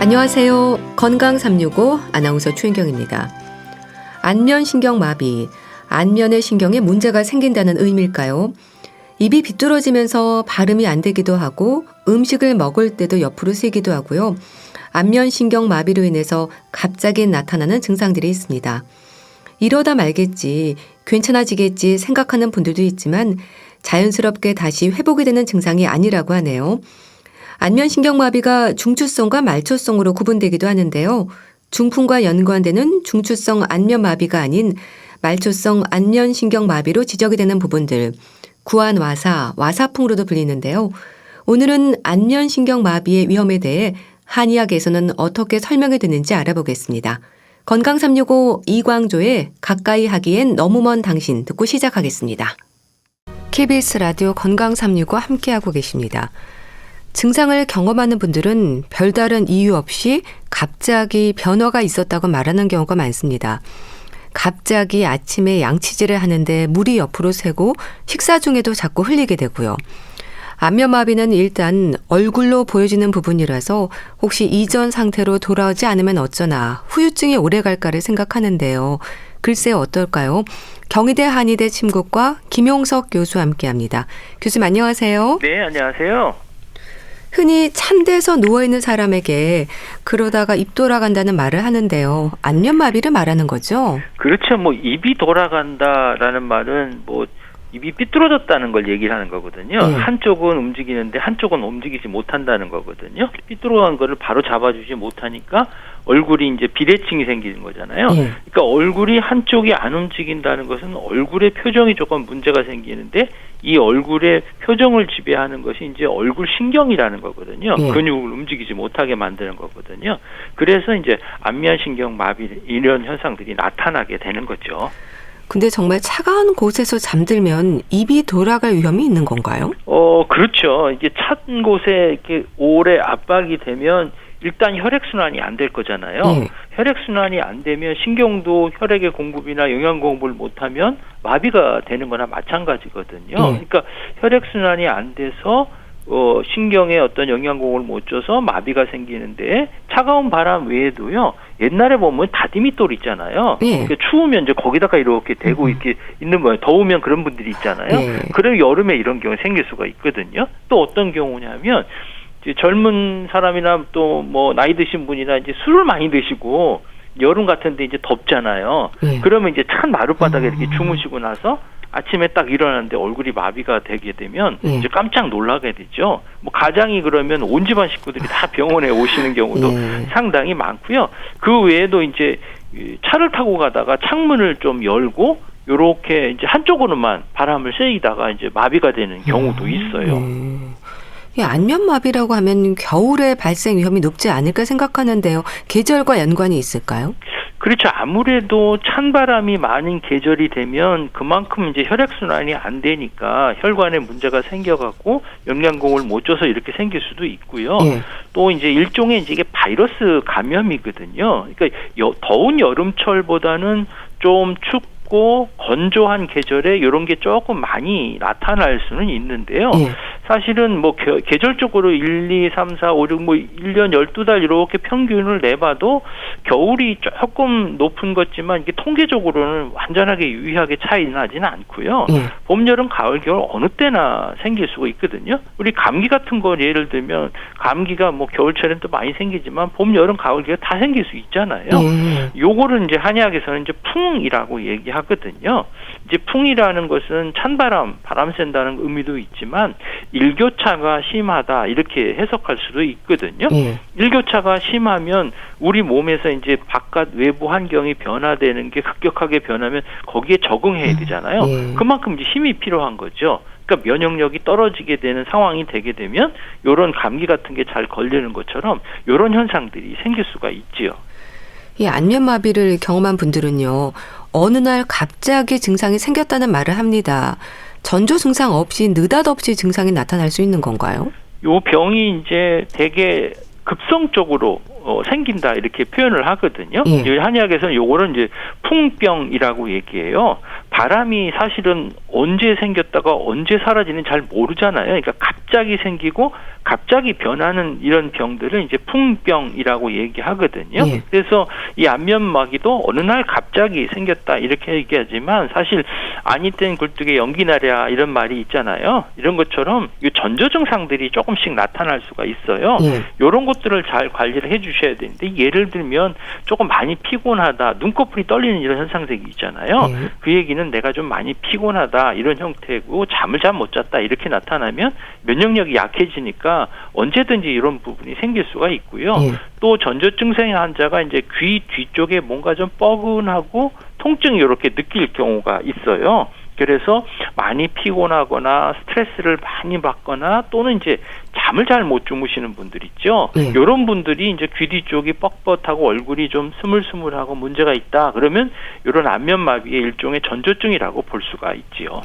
안녕하세요. 건강 365 아나운서 최인경입니다. 안면신경마비, 안면의 신경에 문제가 생긴다는 의미일까요? 입이 비뚤어지면서 발음이 안 되기도 하고 음식을 먹을 때도 옆으로 새기도 하고요. 안면신경마비로 인해서 갑자기 나타나는 증상들이 있습니다. 이러다 말겠지, 괜찮아지겠지 생각하는 분들도 있지만 자연스럽게 다시 회복이 되는 증상이 아니라고 하네요. 안면신경마비가 중추성과 말초성으로 구분되기도 하는데요. 중풍과 연관되는 중추성 안면마비가 아닌 말초성 안면신경마비로 지적이 되는 부분들, 구안와사, 와사풍으로도 불리는데요. 오늘은 안면신경마비의 위험에 대해 한의학에서는 어떻게 설명이 되는지 알아보겠습니다. 건강 365 이광조의 가까이 하기엔 너무 먼 당신 듣고 시작하겠습니다. KBS 라디오 건강 365 함께하고 계십니다. 증상을 경험하는 분들은 별다른 이유 없이 갑자기 변화가 있었다고 말하는 경우가 많습니다. 갑자기 아침에 양치질을 하는데 물이 옆으로 새고 식사 중에도 자꾸 흘리게 되고요. 안면마비는 일단 얼굴로 보여지는 부분이라서 혹시 이전 상태로 돌아오지 않으면 어쩌나 후유증이 오래갈까를 생각하는데요. 글쎄 어떨까요? 경희대 한의대 침구과 김용석 교수와 함께합니다. 교수님 안녕하세요. 네, 안녕하세요. 흔히 찬 데서 누워있는 사람에게 그러다가 입 돌아간다는 말을 하는데요. 안면마비를 말하는 거죠? 그렇죠. 입이 돌아간다라는 말은 입이 삐뚤어졌다는 걸 얘기를 하는 거거든요. 네. 한쪽은 움직이는데 한쪽은 움직이지 못한다는 거거든요. 삐뚤어간 거를 바로 잡아주지 못하니까 얼굴이 이제 비대칭이 생기는 거잖아요. 네. 그러니까 얼굴이 한쪽이 안 움직인다는 것은 얼굴의 표정이 조금 문제가 생기는데 이 얼굴의 표정을 지배하는 것이 이제 얼굴 신경이라는 거거든요. 네. 근육을 움직이지 못하게 만드는 거거든요. 그래서 이제 안면신경 마비 이런 현상들이 나타나게 되는 거죠. 근데 정말 차가운 곳에서 잠들면 입이 돌아갈 위험이 있는 건가요? 그렇죠. 이게 찬 곳에 이렇게 오래 압박이 되면 일단 혈액순환이 안 될 거잖아요. 네. 혈액순환이 안 되면 신경도 혈액의 공급이나 영양 공급을 못하면 마비가 되는 거나 마찬가지거든요. 그러니까 혈액순환이 안 돼서 신경에 어떤 영양 공급을 못 줘서 마비가 생기는데 차가운 바람 외에도요. 옛날에 보면 다디미돌 있잖아요. 그러니까 추우면 이제 거기다가 이렇게 대고 이렇게 있는 거예요. 더우면 그런 분들이 있잖아요. 그럼 여름에 이런 경우 생길 수가 있거든요. 또 어떤 경우냐면 이제 젊은 사람이나 또 나이 드신 분이나 이제 술을 많이 드시고 여름 같은데 이제 덥잖아요. 그러면 이제 찬 마룻바닥에 이렇게 주무시고 나서 아침에 딱 일어났는데 얼굴이 마비가 되게 되면 이제 깜짝 놀라게 되죠. 가장이 그러면 온 집안 식구들이 다 병원에 오시는 경우도 상당히 많고요. 그 외에도 이제 차를 타고 가다가 창문을 좀 열고 요렇게 이제 한쪽으로만 바람을 쐬이다가 이제 마비가 되는 경우도 있어요. 이 안면마비라고 하면 겨울에 발생 위험이 높지 않을까 생각하는데요. 계절과 연관이 있을까요? 그렇죠. 아무래도 찬바람이 많은 계절이 되면 그만큼 이제 혈액순환이 안 되니까 혈관에 문제가 생겨갖고 영양공을 못 줘서 이렇게 생길 수도 있고요. 또 이제 일종의 이제 이게 바이러스 감염이거든요. 그러니까 더운 여름철보다는 좀 춥고 건조한 계절에 이런 게 조금 많이 나타날 수는 있는데요. 사실은 계절적으로 1, 2, 3, 4, 5, 6, 1년 12달 이렇게 평균을 내봐도 겨울이 조금 높은 것지만 이게 통계적으로는 완전하게 유의하게 차이 나지는 않고요. 봄, 여름, 가을, 겨울 어느 때나 생길 수가 있거든요. 우리 감기 같은 거 예를 들면 감기가 겨울철엔 또 많이 생기지만 봄, 여름, 가을, 겨울 다 생길 수 있잖아요. 요거를 이제 한의학에서는 이제 풍이라고 얘기하거든요. 이제 풍이라는 것은 찬바람, 바람 쐰다는 의미도 있지만 일교차가 심하다 이렇게 해석할 수도 있거든요. 일교차가 심하면 우리 몸에서 이제 바깥 외부 환경이 변화되는 게 급격하게 변하면 거기에 적응해야 되잖아요. 그만큼 이제 힘이 필요한 거죠. 그러니까 면역력이 떨어지게 되는 상황이 되게 되면 이런 감기 같은 게 잘 걸리는 것처럼 이런 현상들이 생길 수가 있지요. 이 안면마비를 경험한 분들은요. 어느 날 갑자기 증상이 생겼다는 말을 합니다. 전조 증상 없이 느닷없이 증상이 나타날 수 있는 건가요? 요 병이 이제 되게 급성적으로 생긴다 이렇게 표현을 하거든요. 예. 이제 한의학에서는 요거는 이제 풍병이라고 얘기해요. 바람이 사실은 언제 생겼다가 언제 사라지는지 잘 모르잖아요. 그러니까 갑자기 생기고 갑자기 변하는 이런 병들을 이제 풍병이라고 얘기하거든요. 예. 그래서 이 안면마비도 어느 날 갑자기 생겼다 이렇게 얘기하지만 사실 아니 땐 굴뚝에 연기 나랴 이런 말이 있잖아요. 이런 것처럼 이 전조 증상들이 조금씩 나타날 수가 있어요. 이런 것들을 잘 관리를 해주셔야 되는데 예를 들면 조금 많이 피곤하다, 눈꺼풀이 떨리는 이런 현상들이 있잖아요. 그 얘기는 내가 좀 많이 피곤하다 이런 형태고 잠을 잘 못 잤다 이렇게 나타나면 면역력이 약해지니까 언제든지 이런 부분이 생길 수가 있고요. 또 전조증상 환자가 이제 귀 뒤쪽에 뭔가 좀 뻐근하고 통증이 이렇게 느낄 경우가 있어요. 그래서 많이 피곤하거나 스트레스를 많이 받거나 또는 이제 잠을 잘 못 주무시는 분들 있죠. 이런 분들이 이제 귀 뒤쪽이 뻣뻣하고 얼굴이 좀 스물스물하고 문제가 있다. 그러면 이런 안면마비의 일종의 전조증이라고 볼 수가 있지요.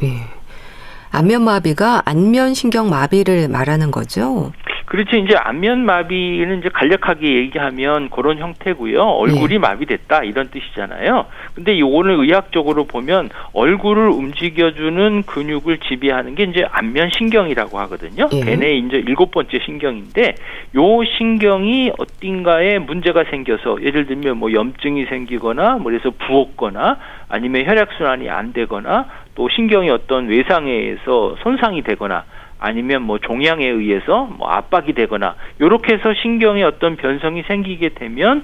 안면마비가 안면신경마비를 말하는 거죠? 그렇죠. 이제 안면마비는 이제 간략하게 얘기하면 그런 형태고요. 얼굴이 마비됐다 이런 뜻이잖아요. 근데 요거는 의학적으로 보면 얼굴을 움직여주는 근육을 지배하는 게 이제 안면신경이라고 하거든요. 걔네 이제 7번째 신경인데 요 신경이 어딘가에 문제가 생겨서 예를 들면 뭐 염증이 생기거나 그래서 부었거나 아니면 혈액순환이 안 되거나 또 신경이 어떤 외상에 의해서 손상이 되거나 아니면 뭐 종양에 의해서 뭐 압박이 되거나 요렇게 해서 신경에 어떤 변성이 생기게 되면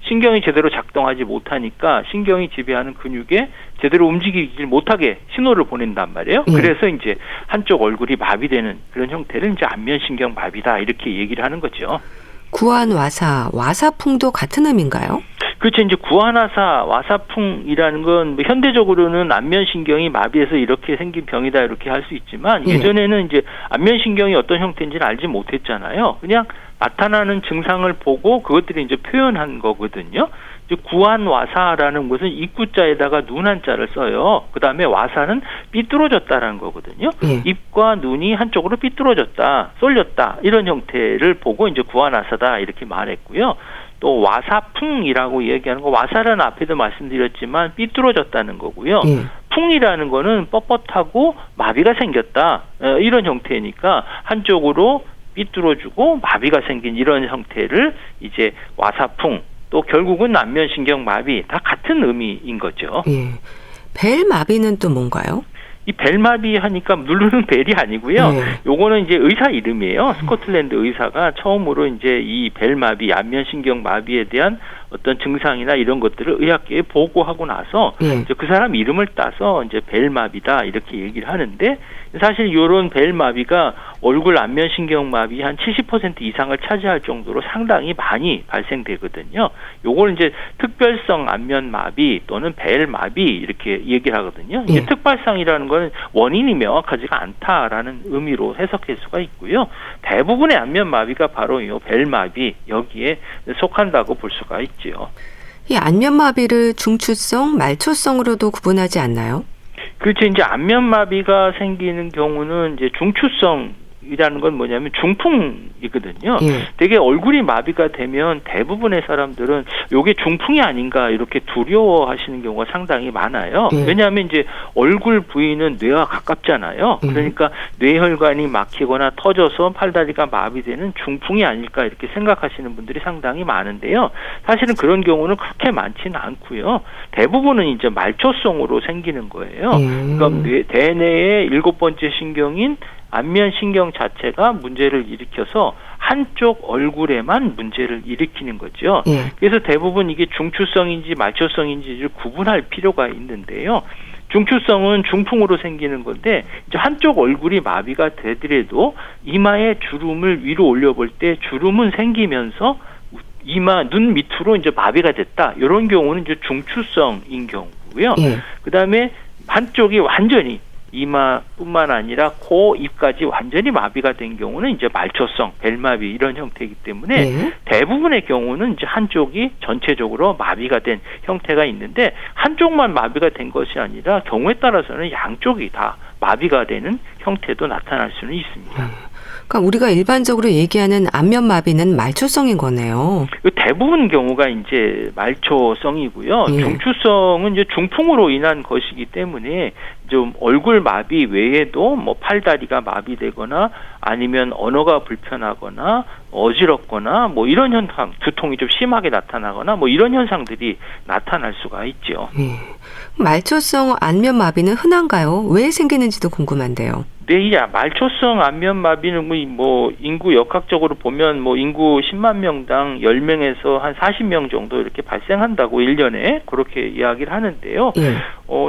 신경이 제대로 작동하지 못하니까 신경이 지배하는 근육에 제대로 움직이지 못하게 신호를 보낸단 말이에요. 그래서 이제 한쪽 얼굴이 마비되는 그런 형태를 이제 안면신경 마비다 이렇게 얘기를 하는 거죠. 구안와사, 와사풍도 같은 의미인가요? 그렇죠. 이제 구안와사, 와사풍이라는 건 뭐 현대적으로는 안면신경이 마비해서 이렇게 생긴 병이다 이렇게 할 수 있지만 예전에는 이제 안면신경이 어떤 형태인지는 알지 못했잖아요. 그냥 나타나는 증상을 보고 그것들이 이제 표현한 거거든요. 이제 구안와사라는 것은 입구자에다가 눈 한자를 써요. 그 다음에 와사는 삐뚤어졌다라는 거거든요. 입과 눈이 한쪽으로 삐뚤어졌다, 쏠렸다 이런 형태를 보고 이제 구안와사다 이렇게 말했고요. 또 와사풍이라고 얘기하는 거 와사라는 앞에도 말씀드렸지만 삐뚤어졌다는 거고요. 풍이라는 거는 뻣뻣하고 마비가 생겼다 이런 형태니까 한쪽으로 삐뚤어지고 마비가 생긴 이런 형태를 이제 와사풍 또 결국은 안면신경 마비 다 같은 의미인 거죠. 벨마비는 또 뭔가요? 이 벨마비 하니까 누르는 벨이 아니고요. 요거는 이제 의사 이름이에요. 스코틀랜드 의사가 처음으로 이제 이 벨마비, 안면신경 마비에 대한 어떤 증상이나 이런 것들을 의학계에 보고하고 나서 이제 그 사람 이름을 따서 이제 벨마비다 이렇게 얘기를 하는데 사실 이런 벨마비가 얼굴 안면신경 마비 한 70% 이상을 차지할 정도로 상당히 많이 발생되거든요. 요걸 이제 특별성 안면마비 또는 벨마비 이렇게 얘기를 하거든요. 이제 특발성이라는 건 원인이 명확하지가 않다라는 의미로 해석할 수가 있고요. 대부분의 안면마비가 바로 이 벨마비 여기에 속한다고 볼 수가 있지요. 이 안면마비를 중추성, 말초성으로도 구분하지 않나요? 그렇죠. 이제 안면마비가 생기는 경우는 이제 중추성이라는 건 뭐냐면 중풍이거든요. 되게 얼굴이 마비가 되면 대부분의 사람들은 이게 중풍이 아닌가 이렇게 두려워하시는 경우가 상당히 많아요. 왜냐하면 이제 얼굴 부위는 뇌와 가깝잖아요. 그러니까 뇌혈관이 막히거나 터져서 팔다리가 마비되는 중풍이 아닐까 이렇게 생각하시는 분들이 상당히 많은데요. 사실은 그런 경우는 그렇게 많지는 않고요. 대부분은 이제 말초성으로 생기는 거예요. 그러니까 대뇌의 7번째 신경인 안면신경 자체가 문제를 일으켜서 한쪽 얼굴에만 문제를 일으키는 거죠. 그래서 대부분 이게 중추성인지 말초성인지를 구분할 필요가 있는데요. 중추성은 중풍으로 생기는 건데 이제 한쪽 얼굴이 마비가 되더라도 이마에 주름을 위로 올려볼 때 주름은 생기면서 이마 눈 밑으로 이제 마비가 됐다. 이런 경우는 이제 중추성인 경우고요. 그다음에 한쪽이 완전히 이마뿐만 아니라 코, 입까지 완전히 마비가 된 경우는 이제 말초성, 벨마비 이런 형태이기 때문에 대부분의 경우는 이제 한쪽이 전체적으로 마비가 된 형태가 있는데 한쪽만 마비가 된 것이 아니라 경우에 따라서는 양쪽이 다 마비가 되는 형태도 나타날 수는 있습니다. 그러니까 우리가 일반적으로 얘기하는 안면마비는 말초성인 거네요. 대부분 경우가 이제 말초성이고요. 예. 중추성은 이제 중풍으로 인한 것이기 때문에 좀 얼굴 마비 외에도 뭐 팔다리가 마비되거나 아니면 언어가 불편하거나 어지럽거나 뭐 이런 현상, 두통이 좀 심하게 나타나거나 뭐 이런 현상들이 나타날 수가 있죠. 예. 말초성 안면마비는 흔한가요? 왜 생기는지도 궁금한데요. 네, 이 말초성 안면마비는 뭐 인구 역학적으로 보면 뭐 인구 10만 명당 10명에서 한 40명 정도 이렇게 발생한다고 1년에 그렇게 이야기를 하는데요. 예.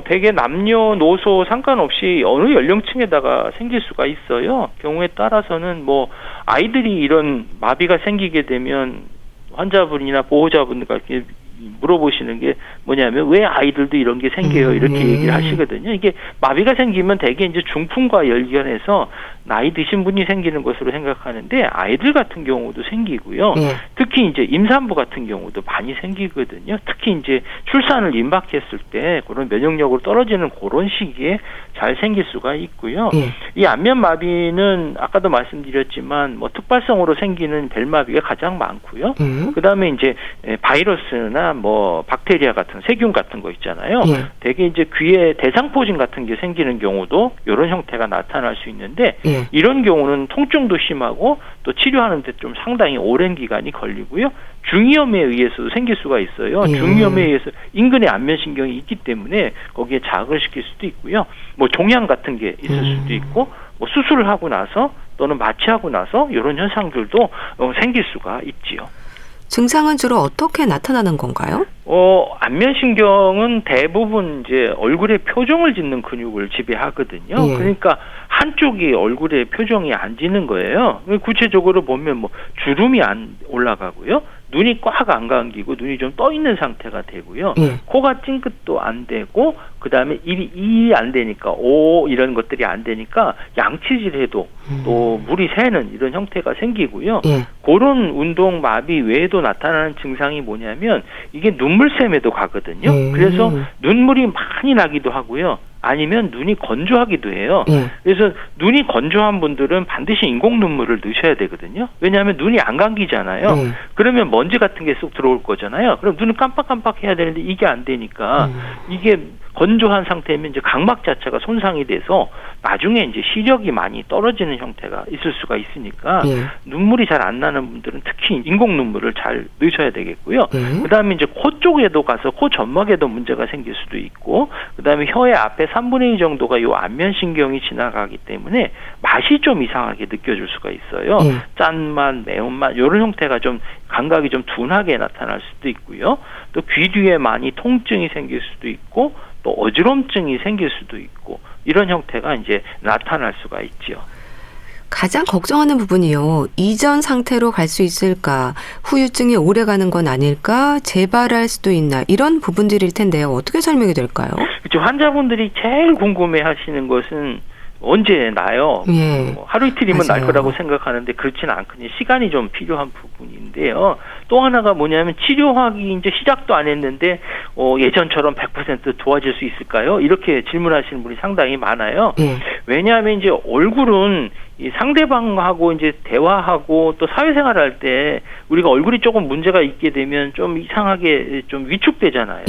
대개 남녀노소 상관없이 어느 연령층에다가 생길 수가 있어요. 경우에 따라서는 뭐 아이들이 이런 마비가 생기게 되면 환자분이나 보호자분들과 이렇게 물어보시는 게 뭐냐면 왜 아이들도 이런 게 생겨요 이렇게 얘기를 하시거든요. 이게 마비가 생기면 대개 이제 중풍과 연결해서 나이 드신 분이 생기는 것으로 생각하는데 아이들 같은 경우도 생기고요. 특히 이제 임산부 같은 경우도 많이 생기거든요. 특히 이제 출산을 임박했을 때 그런 면역력으로 떨어지는 그런 시기에 잘 생길 수가 있고요. 이 안면마비는 아까도 말씀드렸지만 뭐 특발성으로 생기는 벨마비가 가장 많고요. 그다음에 이제 바이러스나 뭐 박테리아 같은 세균 같은 거 있잖아요. 대개 이제 귀에 대상포진 같은 게 생기는 경우도 이런 형태가 나타날 수 있는데 이런 경우는 통증도 심하고 또 치료하는데 좀 상당히 오랜 기간이 걸리고요. 중이염에 의해서도 생길 수가 있어요. 중이염에 의해서 인근에 안면신경이 있기 때문에 거기에 자극을 시킬 수도 있고요. 뭐 종양 같은 게 있을 수도 있고 뭐 수술을 하고 나서 또는 마취하고 나서 이런 현상들도 생길 수가 있지요. 증상은 주로 어떻게 나타나는 건가요? 안면신경은 대부분 이제 얼굴에 표정을 짓는 근육을 지배하거든요. 그러니까 한쪽이 얼굴에 표정이 안 지는 거예요. 구체적으로 보면 뭐 주름이 안 올라가고요. 눈이 꽉 안 감기고 눈이 좀 떠 있는 상태가 되고요. 코가 찡긋도 안 되고 그다음에 입이 안 되니까 이런 것들이 안 되니까 양치질해도 또 물이 새는 이런 형태가 생기고요. 그런 운동 마비 외에도 나타나는 증상이 뭐냐면 이게 눈물샘에도 가거든요. 그래서 눈물이 많이 나기도 하고요. 아니면 눈이 건조하기도 해요. 그래서 눈이 건조한 분들은 반드시 인공 눈물을 넣으셔야 되거든요. 왜냐하면 눈이 안 감기잖아요. 그러면 먼지 같은 게 쏙 들어올 거잖아요. 그럼 눈을 깜빡깜빡 해야 되는데 이게 안 되니까 이게 건조한 상태면 이제 각막 자체가 손상이 돼서 나중에 이제 시력이 많이 떨어지는 형태가 있을 수가 있으니까 눈물이 잘 안 나는 분들은 특히 인공 눈물을 잘 넣으셔야 되겠고요. 그다음에 이제 코 쪽에도 가서 코 점막에도 문제가 생길 수도 있고 그다음에 혀의 앞에 3분의 2 정도가 요 안면신경이 지나가기 때문에 맛이 좀 이상하게 느껴질 수가 있어요. 짠맛, 매운맛 이런 형태가 좀 감각이 좀 둔하게 나타날 수도 있고요. 또 귀 뒤에 많이 통증이 생길 수도 있고 또 어지럼증이 생길 수도 있고 이런 형태가 이제 나타날 수가 있죠. 가장 걱정하는 부분이요. 이전 상태로 갈 수 있을까? 후유증이 오래가는 건 아닐까? 재발할 수도 있나? 이런 부분들일 텐데요. 어떻게 설명이 될까요? 그렇죠. 환자분들이 제일 궁금해하시는 것은 언제 나요? 하루 이틀이면 날 거라고 생각하는데 그렇지는 않거든요. 시간이 좀 필요한 부분인데요. 또 하나가 뭐냐면 치료하기 이제 시작도 안 했는데 예전처럼 100% 도와줄 수 있을까요? 이렇게 질문하시는 분이 상당히 많아요. 왜냐하면 이제 얼굴은 이 상대방하고 이제 대화하고 또 사회생활할 때 우리가 얼굴이 조금 문제가 있게 되면 좀 이상하게 좀 위축되잖아요.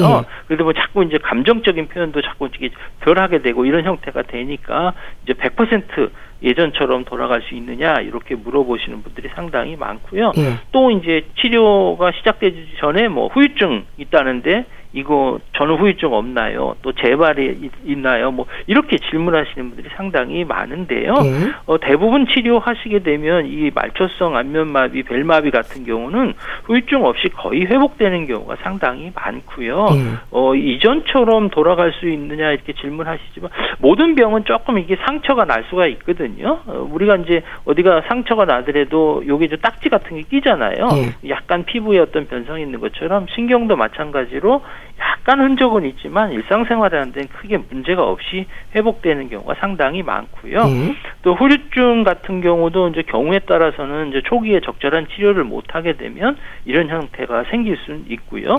그래도 뭐 자꾸 이제 감정적인 표현도 자꾸 이렇게 덜 하게 되고 이런 형태가 되니까 이제 100% 예전처럼 돌아갈 수 있느냐 이렇게 물어보시는 분들이 상당히 많고요. 또 이제 치료가 시작되기 전에 뭐 후유증 있다는데 이거 전후 후유증 없나요? 또 재발이 있나요? 뭐 이렇게 질문하시는 분들이 상당히 많은데요. 대부분 치료하시게 되면 이 말초성 안면마비, 벨마비 같은 경우는 후유증 없이 거의 회복되는 경우가 상당히 많고요. 이전처럼 돌아갈 수 있느냐 이렇게 질문하시지만 모든 병은 조금 이게 상처가 날 수가 있거든요. 우리가 이제 어디가 상처가 나더라도 여기 좀 딱지 같은 게 끼잖아요. 약간 피부에 어떤 변성이 있는 것처럼 신경도 마찬가지로 약간 흔적은 있지만 일상생활에 하는 데는 크게 문제가 없이 회복되는 경우가 상당히 많고요. 또 후유증 같은 경우도 이제 경우에 따라서는 이제 초기에 적절한 치료를 못 하게 되면 이런 형태가 생길 수는 있고요.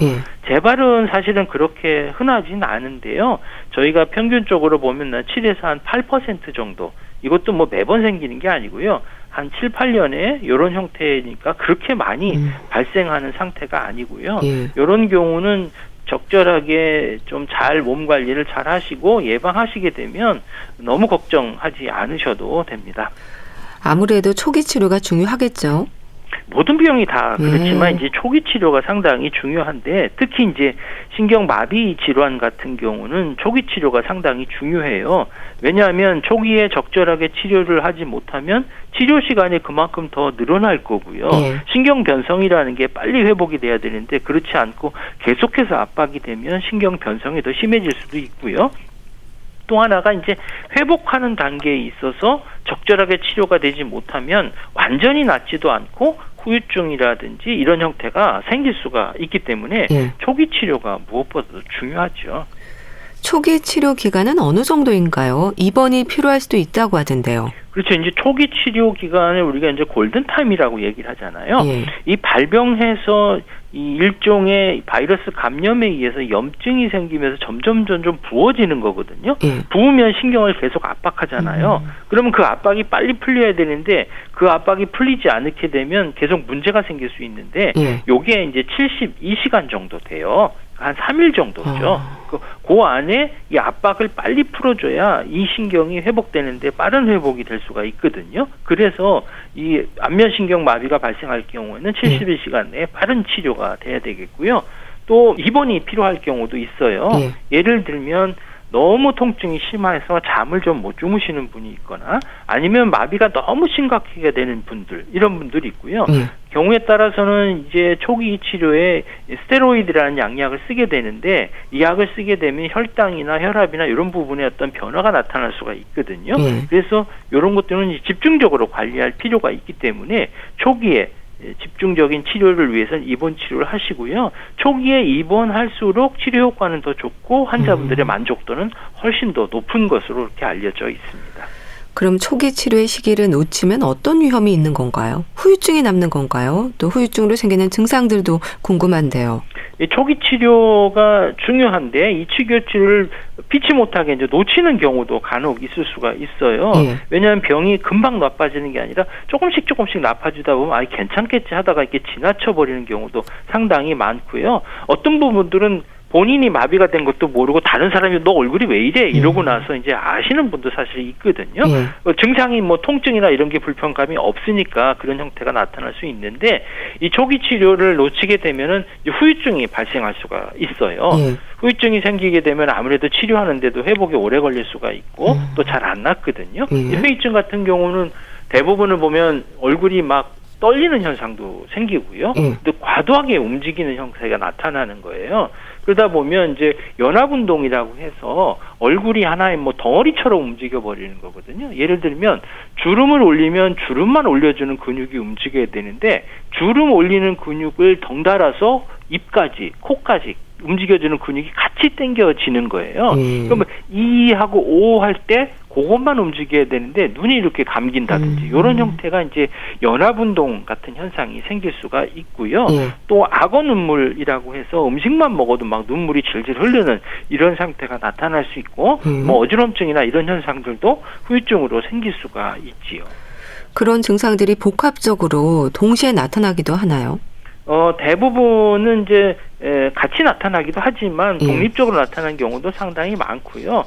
재발은 사실은 그렇게 흔하진 않은데요. 저희가 평균적으로 보면 7에서 한 8% 정도 이것도 뭐 매번 생기는 게 아니고요. 한 7, 8년에 이런 형태니까 그렇게 많이 발생하는 상태가 아니고요. 이런 경우는 적절하게 좀 잘 몸 관리를 잘 하시고 예방하시게 되면 너무 걱정하지 않으셔도 됩니다. 아무래도 초기 치료가 중요하겠죠. 모든 병이 다 그렇지만 이제 초기 치료가 상당히 중요한데 특히 이제 신경마비 질환 같은 경우는 초기 치료가 상당히 중요해요. 왜냐하면 초기에 적절하게 치료를 하지 못하면 치료 시간이 그만큼 더 늘어날 거고요. 신경 변성이라는 게 빨리 회복이 돼야 되는데 그렇지 않고 계속해서 압박이 되면 신경 변성이 더 심해질 수도 있고요. 또 하나가 이제 회복하는 단계에 있어서 적절하게 치료가 되지 못하면 완전히 낫지도 않고 후유증이라든지 이런 형태가 생길 수가 있기 때문에 초기 치료가 무엇보다도 중요하죠. 초기 치료 기간은 어느 정도인가요? 입원이 필요할 수도 있다고 하던데요. 그렇죠. 이제 초기 치료 기간을 우리가 이제 골든타임이라고 얘기를 하잖아요. 이 발병해서 이 일종의 바이러스 감염에 의해서 염증이 생기면서 점점 부어지는 거거든요. 부으면 신경을 계속 압박하잖아요. 그러면 그 압박이 빨리 풀려야 되는데 그 압박이 풀리지 않게 되면 계속 문제가 생길 수 있는데 요게 이제 72시간 정도 돼요. 한 3일 정도죠. 그 안에 이 압박을 빨리 풀어줘야 이 신경이 회복되는데 빠른 회복이 될 수가 있거든요. 그래서 이 안면신경 마비가 발생할 경우에는 72시간 내에 빠른 치료가 돼야 되겠고요. 또 입원이 필요할 경우도 있어요. 예를 들면 너무 통증이 심해서 잠을 좀 못 주무시는 분이 있거나 아니면 마비가 너무 심각하게 되는 분들 이런 분들이 있고요. 경우에 따라서는 이제 초기 치료에 스테로이드라는 양약을 쓰게 되는데 이 약을 쓰게 되면 혈당이나 혈압이나 이런 부분에 어떤 변화가 나타날 수가 있거든요. 그래서 이런 것들은 집중적으로 관리할 필요가 있기 때문에 초기에 집중적인 치료를 위해서는 입원 치료를 하시고요. 초기에 입원할수록 치료 효과는 더 좋고 환자분들의 만족도는 훨씬 더 높은 것으로 이렇게 알려져 있습니다. 그럼 초기 치료의 시기를 놓치면 어떤 위험이 있는 건가요? 후유증이 남는 건가요? 또 후유증으로 생기는 증상들도 궁금한데요. 이 초기 치료가 중요한데 이 치료 치료를 피치 못하게 이제 놓치는 경우도 간혹 있을 수가 있어요. 왜냐하면 병이 금방 나빠지는 게 아니라 조금씩 나빠지다 보면 괜찮겠지 하다가 이렇게 지나쳐 버리는 경우도 상당히 많고요. 어떤 부분들은 본인이 마비가 된 것도 모르고 다른 사람이 너 얼굴이 왜 이래? 이러고 나서 이제 아시는 분도 사실 있거든요. 증상이 뭐 통증이나 이런 게 불편감이 없으니까 그런 형태가 나타날 수 있는데 이 초기 치료를 놓치게 되면은 이제 후유증이 발생할 수가 있어요. 후유증이 생기게 되면 아무래도 치료하는데도 회복이 오래 걸릴 수가 있고 또 잘 안 낫거든요. 이 후유증 같은 경우는 대부분을 보면 얼굴이 막 떨리는 현상도 생기고요. 또 과도하게 움직이는 형태가 나타나는 거예요. 그러다 보면 이제 연합운동이라고 해서 얼굴이 하나의 뭐 덩어리처럼 움직여 버리는 거거든요. 예를 들면 주름을 올리면 주름만 올려주는 근육이 움직여야 되는데 주름 올리는 근육을 덩달아서 입까지, 코까지 움직여주는 근육이 같이 당겨지는 거예요. 그러면 이하고 오 할 때 그것만 움직여야 되는데 눈이 이렇게 감긴다든지 이런 형태가 이제 연합운동 같은 현상이 생길 수가 있고요. 또 악어 눈물이라고 해서 음식만 먹어도 막 눈물이 질질 흐르는 이런 상태가 나타날 수 있고 뭐 어지럼증이나 이런 현상들도 후유증으로 생길 수가 있지요. 그런 증상들이 복합적으로 동시에 나타나기도 하나요? 대부분은 이제 같이 나타나기도 하지만 독립적으로 나타나는 경우도 상당히 많고요.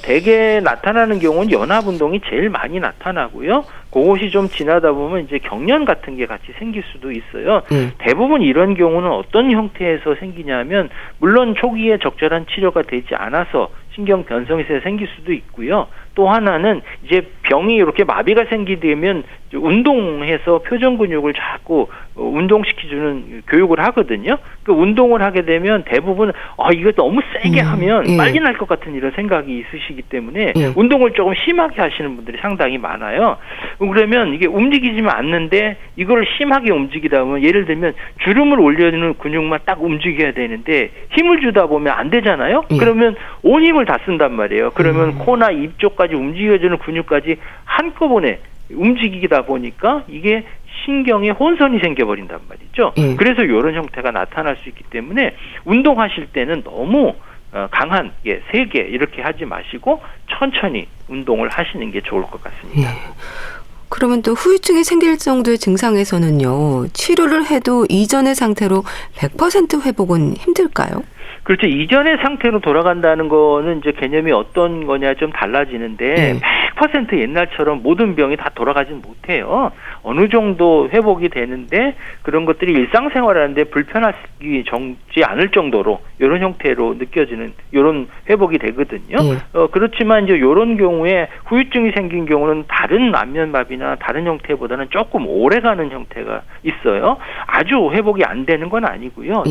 대개 나타나는 경우는 연합운동이 제일 많이 나타나고요. 그것이 좀 지나다 보면 이제 경련 같은 게 같이 생길 수도 있어요. 대부분 이런 경우는 어떤 형태에서 생기냐면 물론 초기에 적절한 치료가 되지 않아서 신경 변성이 생길 수도 있고요. 또 하나는 이제 병이 이렇게 마비가 생기면 운동해서 표정 근육을 자꾸 운동시켜주는 교육을 하거든요. 그 운동을 하게 되면 대부분 이거 너무 세게 하면 빨리 날 것 같은 이런 생각이 있으시기 때문에 운동을 조금 심하게 하시는 분들이 상당히 많아요. 그러면 이게 움직이지만 않는데 이걸 심하게 움직이다 보면 예를 들면 주름을 올려주는 근육만 딱 움직여야 되는데 힘을 주다 보면 안 되잖아요. 그러면 온 힘을 다 쓴단 말이에요. 그러면 코나 입 쪽까지 움직여주는 근육까지 한꺼번에 움직이다 보니까 이게 신경에 혼선이 생겨버린단 말이죠. 그래서 이런 형태가 나타날 수 있기 때문에 운동하실 때는 너무 강한 세게 이렇게 하지 마시고 천천히 운동을 하시는 게 좋을 것 같습니다. 그러면 또 후유증이 생길 정도의 증상에서는요, 치료를 해도 이전의 상태로 100% 회복은 힘들까요? 그렇죠. 이전의 상태로 돌아간다는 거는 이제 개념이 어떤 거냐 좀 달라지는데 100% 옛날처럼 모든 병이 다 돌아가진 못해요. 어느 정도 회복이 되는데 그런 것들이 일상생활하는데 불편하지 않을 정도로 이런 형태로 느껴지는 이런 회복이 되거든요. 그렇지만 이제 이런 경우에 후유증이 생긴 경우는 다른 안면마비나 다른 형태보다는 조금 오래가는 형태가 있어요. 아주 회복이 안 되는 건 아니고요.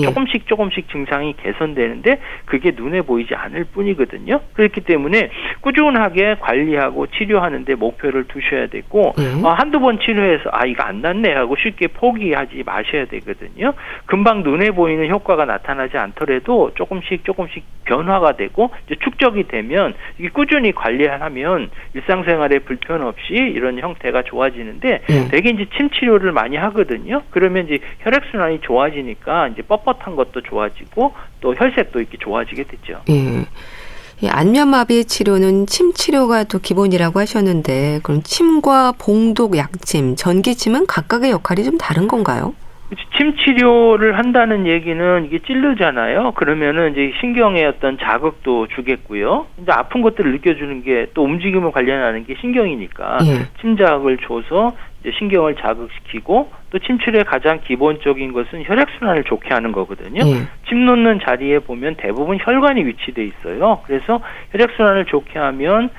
조금씩 증상이 개선되는데 그게 눈에 보이지 않을 뿐이거든요. 그렇기 때문에 꾸준하게 관리하고 치료하는데 목표를 두셔야 되고 한두 번 치료해서 이거 안 낫네 하고 쉽게 포기하지 마셔야 되거든요. 금방 눈에 보이는 효과가 나타나지 않더라도 조금씩 변화가 되고 이제 축적이 되면 이게 꾸준히 관리하면 일상생활에 불편 없이 이런 형태가 좋아지는데 되게 이제 침 치료를 많이 하거든요. 그러면 이제 혈액순환이 좋아지니까 이제 뻣뻣한 것도 좋아지고 또 혈색도 이렇게 좋아지게 되죠. 이 안면마비의 치료는 침 치료가 또 기본이라고 하셨는데 그럼 침과 봉독 약침, 전기침은 각각의 역할이 좀 다른 건가요? 침 치료를 한다는 얘기는 이게 찌르잖아요. 그러면은 이제 신경에 어떤 자극도 주겠고요. 이제 아픈 것들을 느껴주는 게 또 움직임을 관련하는 게 신경이니까 침자극을 줘서 이제 신경을 자극시키고 또 침 치료의 가장 기본적인 것은 혈액순환을 좋게 하는 거거든요. 침 놓는 자리에 보면 대부분 혈관이 위치돼 있어요. 그래서 혈액순환을 좋게 하면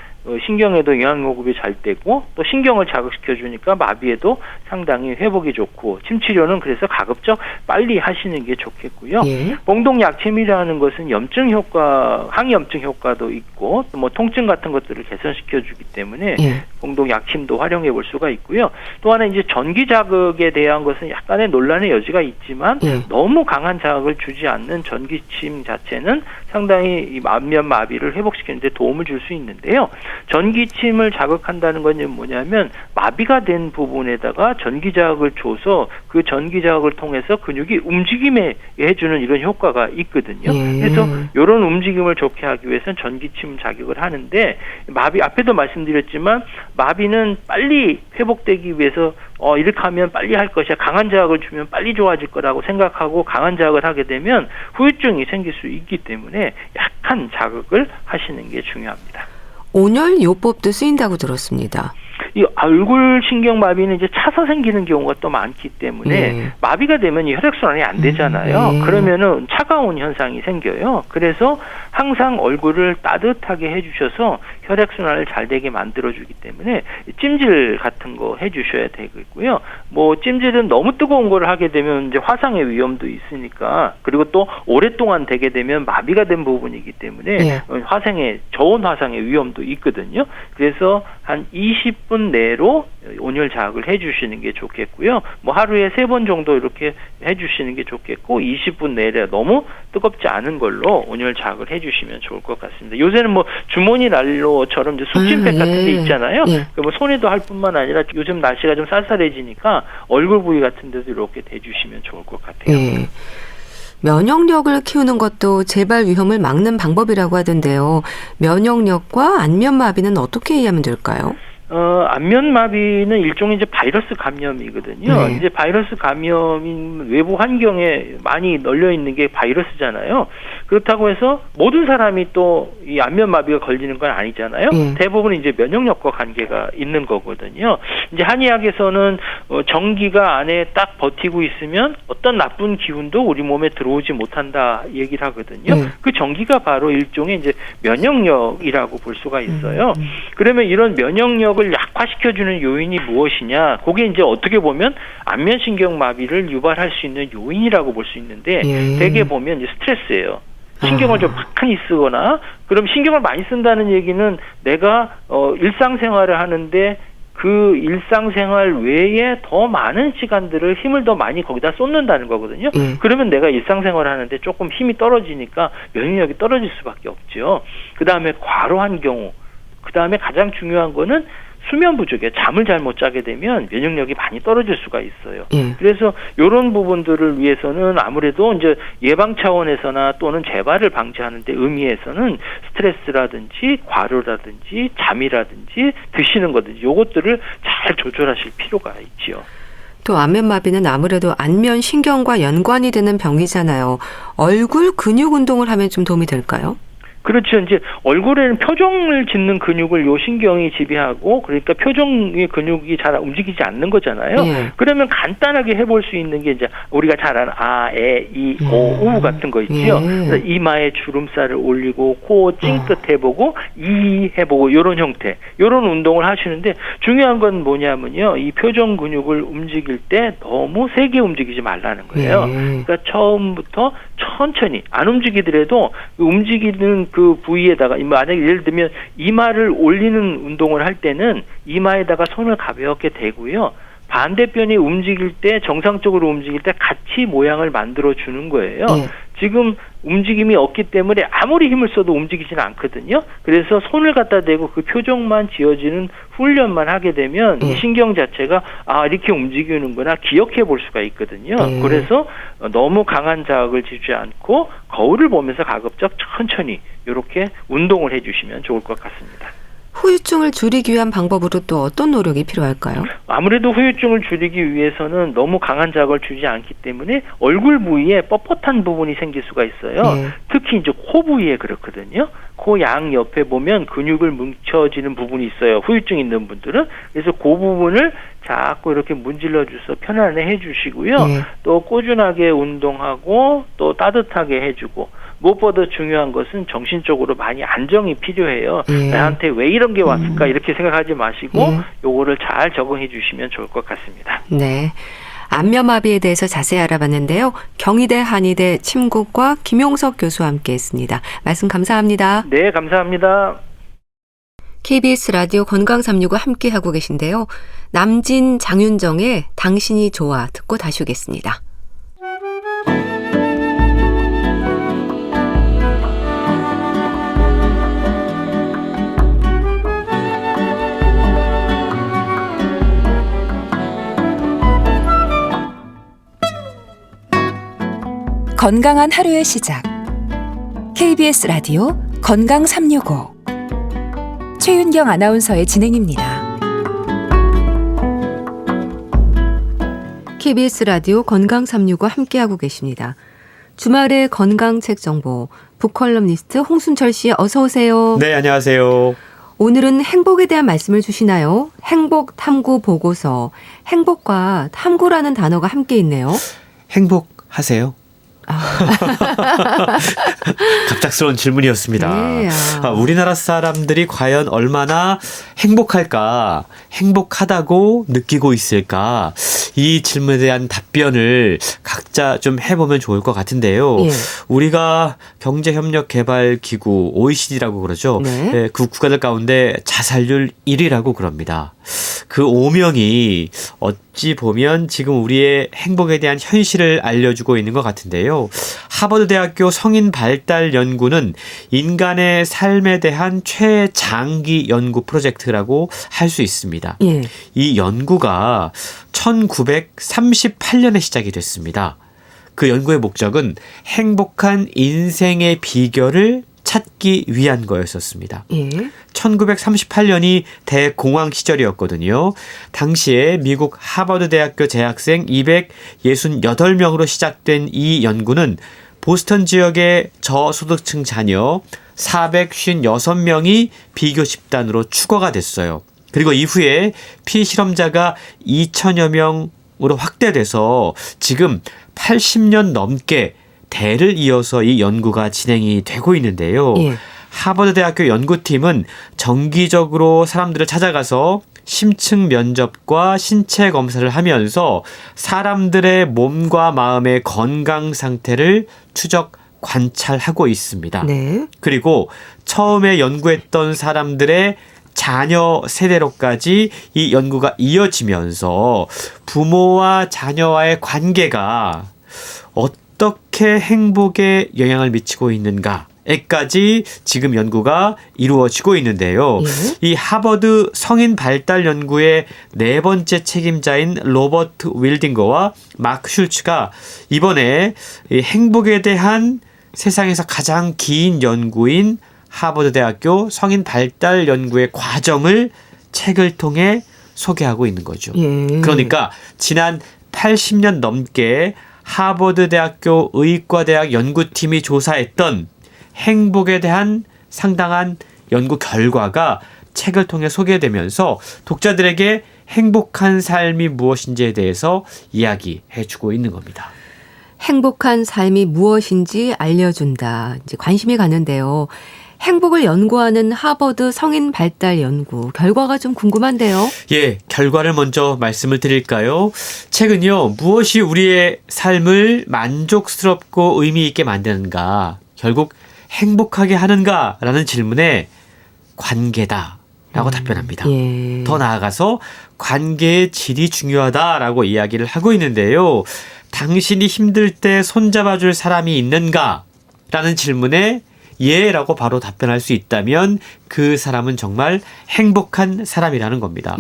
신경에도 영양 공급이 잘 되고 또 신경을 자극시켜 주니까 마비에도 상당히 회복이 좋고 침 치료는 그래서 가급적 빨리 하시는 게 좋겠고요. 봉독 약침이라는 것은 염증 효과, 항염증 효과도 있고 또 뭐 통증 같은 것들을 개선시켜 주기 때문에 봉독 약침도 활용해 볼 수가 있고요. 또 하나 이제 전기 자극에 대한 것은 약간의 논란의 여지가 있지만 너무 강한 자극을 주지 않는 전기침 자체는 상당히 이 안면 마비를 회복시키는 데 도움을 줄 수 있는데요. 전기침을 자극한다는 건 뭐냐면 마비가 된 부분에다가 전기 자극을 줘서 그 전기 자극을 통해서 근육이 움직임에 해주는 이런 효과가 있거든요. 그래서 이런 움직임을 좋게 하기 위해서는 전기침 자극을 하는데 마비 앞에도 말씀드렸지만 마비는 빨리 회복되기 위해서 이렇게 하면 빨리 할 것이야. 강한 자극을 주면 빨리 좋아질 거라고 생각하고 강한 자극을 하게 되면 후유증이 생길 수 있기 때문에 약한 자극을 하시는 게 중요합니다. 온열요법도 쓰인다고 들었습니다. 이 얼굴 신경 마비는 이제 차서 생기는 경우가 또 많기 때문에 마비가 되면 이 혈액순환이 안 되잖아요. 그러면은 차가운 현상이 생겨요. 그래서 항상 얼굴을 따뜻하게 해주셔서 혈액순환을 잘 되게 만들어주기 때문에 찜질 같은 거 해주셔야 되겠고요. 뭐 찜질은 너무 뜨거운 걸 하게 되면 이제 화상의 위험도 있으니까 그리고 또 오랫동안 되게 되면 마비가 된 부분이기 때문에 저온 화상의 위험도 있거든요. 그래서 한 20분 내로 온열 자극을 해주시는 게 좋겠고요. 뭐 하루에 3번 정도 이렇게 해주시는 게 좋겠고 20분 내에 너무 뜨겁지 않은 걸로 온열 자극을 해주시면 좋을 것 같습니다. 요새는 뭐 주머니 난로처럼 이제 숙진팩 같은 게 있잖아요. 뭐 손에도 할 뿐만 아니라 요즘 날씨가 좀 쌀쌀해지니까 얼굴 부위 같은 데도 이렇게 대주시면 좋을 것 같아요. 면역력을 키우는 것도 재발 위험을 막는 방법이라고 하던데요. 면역력과 안면마비는 어떻게 이해하면 될까요? 안면마비는 일종의 이제 바이러스 감염이거든요. 이제 바이러스 감염인 외부 환경에 많이 널려 있는 게 바이러스잖아요. 그렇다고 해서 모든 사람이 또 이 안면마비가 걸리는 건 아니잖아요. 대부분 이제 면역력과 관계가 있는 거거든요. 이제 한의학에서는 전기가 안에 딱 버티고 있으면 어떤 나쁜 기운도 우리 몸에 들어오지 못한다 얘기를 하거든요. 그 전기가 바로 일종의 이제 면역력이라고 볼 수가 있어요. 그러면 이런 면역력을 약화시켜주는 요인이 무엇이냐? 그게 이제 어떻게 보면 안면신경 마비를 유발할 수 있는 요인이라고 볼 수 있는데 대개 보면 이제 스트레스예요. 신경을 좀 많이 쓰거나 그럼 신경을 많이 쓴다는 얘기는 내가 일상생활을 하는데 그 일상생활 외에 더 많은 시간들을 힘을 더 많이 거기다 쏟는다는 거거든요. 그러면 내가 일상생활을 하는데 조금 힘이 떨어지니까 면역력이 떨어질 수밖에 없죠. 그 다음에 과로한 경우 그 다음에 가장 중요한 거는 수면 부족에 잠을 잘못 자게 되면 면역력이 많이 떨어질 수가 있어요. 예. 그래서 이런 부분들을 위해서는 아무래도 이제 예방 차원에서나 또는 재발을 방지하는 데 의미에서는 스트레스라든지 과로라든지 잠이라든지 드시는 거든지 요것들을 잘 조절하실 필요가 있지요. 또 안면마비는 아무래도 안면 신경과 연관이 되는 병이잖아요. 얼굴 근육 운동을 하면 좀 도움이 될까요? 그렇죠. 이제 얼굴에는 표정을 짓는 근육을 요 신경이 지배하고 그러니까 표정의 근육이 잘 움직이지 않는 거잖아요. 예. 그러면 간단하게 해볼 수 있는 게 이제 우리가 잘 아는 아, 에, 이, 오, 우 같은 거 있죠. 그래서 이마에 주름살을 올리고 코 찡긋 해보고 이 해보고 요런 형태, 요런 운동을 하시는데 중요한 건 뭐냐면요. 이 표정 근육을 움직일 때 너무 세게 움직이지 말라는 거예요. 그러니까 처음부터 천천히 안 움직이더라도 움직이는 그 부위에다가 만약에 예를 들면 이마를 올리는 운동을 할 때는 이마에다가 손을 가볍게 대고요. 반대편이 움직일 때 정상적으로 움직일 때 같이 모양을 만들어 주는 거예요. 지금 움직임이 없기 때문에 아무리 힘을 써도 움직이지는 않거든요. 그래서 손을 갖다 대고 그 표정만 지어지는 훈련만 하게 되면 이 신경 자체가 아 이렇게 움직이는구나 기억해 볼 수가 있거든요. 그래서 너무 강한 자극을 주지 않고 거울을 보면서 가급적 천천히 이렇게 운동을 해주시면 좋을 것 같습니다. 후유증을 줄이기 위한 방법으로 또 어떤 노력이 필요할까요? 아무래도 후유증을 줄이기 위해서는 너무 강한 자극을 주지 않기 때문에 얼굴 부위에 뻣뻣한 부분이 생길 수가 있어요. 특히 이제 코 부위에 그렇거든요. 코 양 옆에 보면 근육을 뭉쳐지는 부분이 있어요. 후유증 있는 분들은. 그래서 그 부분을 자꾸 이렇게 문질러 줘서 편안해 주시고요. 또 꾸준하게 운동하고 또 따뜻하게 해주고 무엇보다 중요한 것은 정신적으로 많이 안정이 필요해요. 나한테 왜 이런 게 왔을까 이렇게 생각하지 마시고 요거를 잘 적응해 주시면 좋을 것 같습니다. 네. 안면마비에 대해서 자세히 알아봤는데요. 경희대 한의대 침구과 김용석 교수와 함께했습니다. 말씀 감사합니다. 네, 감사합니다. KBS 라디오 건강365 함께하고 계신데요. 남진 장윤정의 당신이 좋아 듣고 다시 오겠습니다. 건강한 하루의 시작. KBS 라디오 건강365 최윤경 아나운서의 진행입니다. KBS 라디오 건강365 함께하고 계십니다. 주말의 건강책 정보 북컬럼니스트 홍순철 씨 어서 오세요. 네, 안녕하세요. 오늘은 행복에 대한 말씀을 주시나요? 행복 탐구 보고서. 행복과 탐구라는 단어가 함께 있네요. 행복하세요? 갑작스러운 질문이었습니다. 네, 우리나라 사람들이 과연 얼마나 행복할까, 행복하다고 느끼고 있을까, 이 질문에 대한 답변을 각자 좀 해보면 좋을 것 같은데요. 예. 우리가 경제협력개발기구 OECD라고 그러죠. 네. 그 국가들 가운데 자살률 1위라고 그럽니다. 그 오명이 어찌 보면 지금 우리의 행복에 대한 현실을 알려주고 있는 것 같은데요. 하버드대학교 성인발달연구는 인간의 삶에 대한 최장기 연구 프로젝트라고 할 수 있습니다. 예. 이 연구가 1938년에 시작이 됐습니다. 그 연구의 목적은 행복한 인생의 비결을 찾기 위한 거였었습니다. 예. 1938년이 대공황 시절이었거든요. 당시에 미국 하버드 대학교 재학생 268명으로 시작된 이 연구는 보스턴 지역의 저소득층 자녀 456명이 비교 집단으로 추가가 됐어요. 그리고 이후에 피실험자가 2천여 명으로 확대돼서 지금 80년 넘게 대를 이어서 이 연구가 진행이 되고 있는데요. 예. 하버드 대학교 연구팀은 정기적으로 사람들을 찾아가서 심층 면접과 신체 검사를 하면서 사람들의 몸과 마음의 건강 상태를 추적 관찰하고 있습니다. 네. 그리고 처음에 연구했던 사람들의 자녀 세대로까지 이 연구가 이어지면서 부모와 자녀와의 관계가 어떻게 행복에 영향을 미치고 있는가에 에까지 지금 연구가 이루어지고 있는데요. 이 하버드 성인 발달 연구의 네 번째 책임자인 로버트 윌딩거와 마크 슐츠가 이번에 이 행복에 대한 세상에서 가장 긴 연구인 하버드 대학교 성인 발달 연구의 과정을 책을 통해 소개하고 있는 거죠. 그러니까 지난 80년 넘게 하버드 대학교 의과대학 연구팀이 조사했던 행복에 대한 상당한 연구 결과가 책을 통해 소개되면서 독자들에게 행복한 삶이 무엇인지에 대해서 이야기해주고 있는 겁니다. 행복한 삶이 무엇인지 알려준다. 이제 관심이 가는데요. 행복을 연구하는 하버드 성인 발달 연구 결과가 좀 궁금한데요. 예, 결과를 먼저 말씀을 드릴까요? 책은요, 무엇이 우리의 삶을 만족스럽고 의미 있게 만드는가, 결국 행복하게 하는가라는 질문에 관계다라고 답변합니다. 예. 더 나아가서 관계의 질이 중요하다라고 이야기를 하고 있는데요. 당신이 힘들 때 손잡아줄 사람이 있는가? 라는 질문에 예라고 바로 답변할 수 있다면 그 사람은 정말 행복한 사람이라는 겁니다.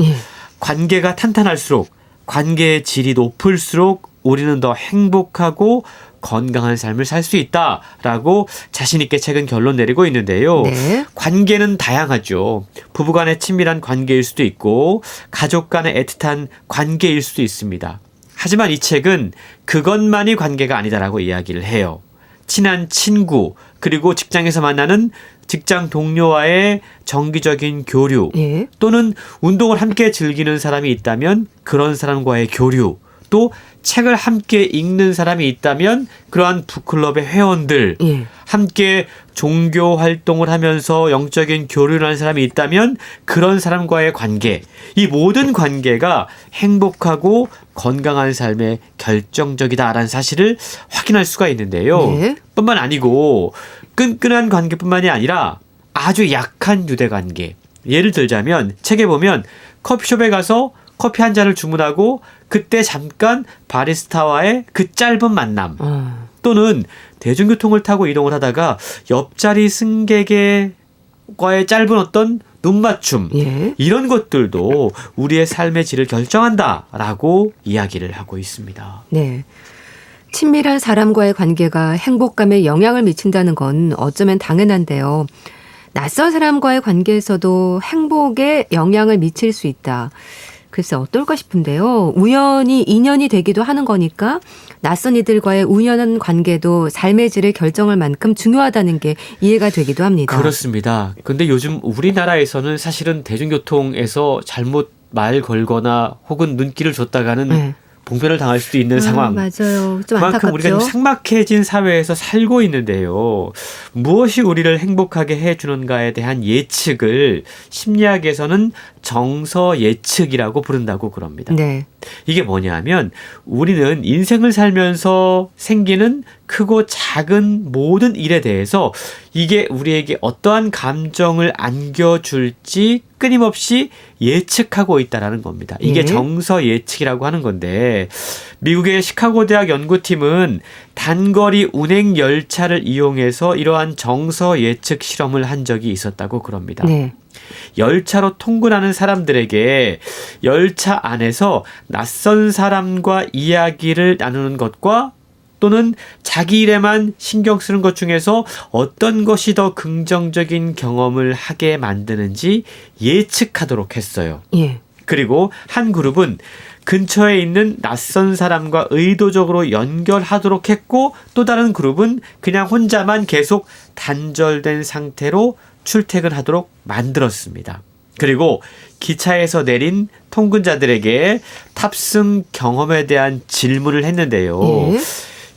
관계가 탄탄할수록, 관계의 질이 높을수록 우리는 더 행복하고 건강한 삶을 살 수 있다라고 자신 있게 책은 결론 내리고 있는데요. 네. 관계는 다양하죠. 부부간의 친밀한 관계일 수도 있고 가족 간의 애틋한 관계일 수도 있습니다. 하지만 이 책은 그것만이 관계가 아니다라고 이야기를 해요. 친한 친구, 그리고 직장에서 만나는 직장 동료와의 정기적인 교류, 또는 운동을 함께 즐기는 사람이 있다면 그런 사람과의 교류, 또 책을 함께 읽는 사람이 있다면 그러한 북클럽의 회원들, 함께 종교 활동을 하면서 영적인 교류를 하는 사람이 있다면 그런 사람과의 관계, 이 모든 관계가 행복하고 건강한 삶에 결정적이다라는 사실을 확인할 수가 있는데요. 뿐만 아니고 끈끈한 관계뿐만이 아니라 아주 약한 유대관계. 예를 들자면 책에 보면 커피숍에 가서 커피 한 잔을 주문하고 그때 잠깐 바리스타와의 그 짧은 만남, 또는 대중교통을 타고 이동을 하다가 옆자리 승객과의 짧은 어떤 눈맞춤, 이런 것들도 우리의 삶의 질을 결정한다라고 이야기를 하고 있습니다. 네. 친밀한 사람과의 관계가 행복감에 영향을 미친다는 건 어쩌면 당연한데요. 낯선 사람과의 관계에서도 행복에 영향을 미칠 수 있다. 글쎄 어떨까 싶은데요. 우연히 인연이 되기도 하는 거니까 낯선 이들과의 우연한 관계도 삶의 질을 결정할 만큼 중요하다는 게 이해가 되기도 합니다. 그렇습니다. 근데 요즘 우리나라에서는 사실은 대중교통에서 잘못 말 걸거나 혹은 눈길을 줬다가는 봉변을 당할 수도 있는 상황. 맞아요. 좀 그만큼 안타깝죠. 우리가 좀 삭막해진 사회에서 살고 있는데요. 무엇이 우리를 행복하게 해주는가에 대한 예측을 심리학에서는 정서 예측이라고 부른다고 그럽니다. 네. 이게 뭐냐면 우리는 인생을 살면서 생기는 크고 작은 모든 일에 대해서 이게 우리에게 어떠한 감정을 안겨줄지 끊임없이 예측하고 있다는 겁니다. 이게 정서 예측이라고 하는 건데 미국의 시카고 대학 연구팀은 단거리 운행 열차를 이용해서 이러한 정서 예측 실험을 한 적이 있었다고 그럽니다. 열차로 통근하는 사람들에게 열차 안에서 낯선 사람과 이야기를 나누는 것과 또는 자기 일에만 신경 쓰는 것 중에서 어떤 것이 더 긍정적인 경험을 하게 만드는지 예측하도록 했어요. 그리고 한 그룹은 근처에 있는 낯선 사람과 의도적으로 연결하도록 했고 또 다른 그룹은 그냥 혼자만 계속 단절된 상태로 출퇴근하도록 만들었습니다. 그리고 기차에서 내린 통근자들에게 탑승 경험에 대한 질문을 했는데요.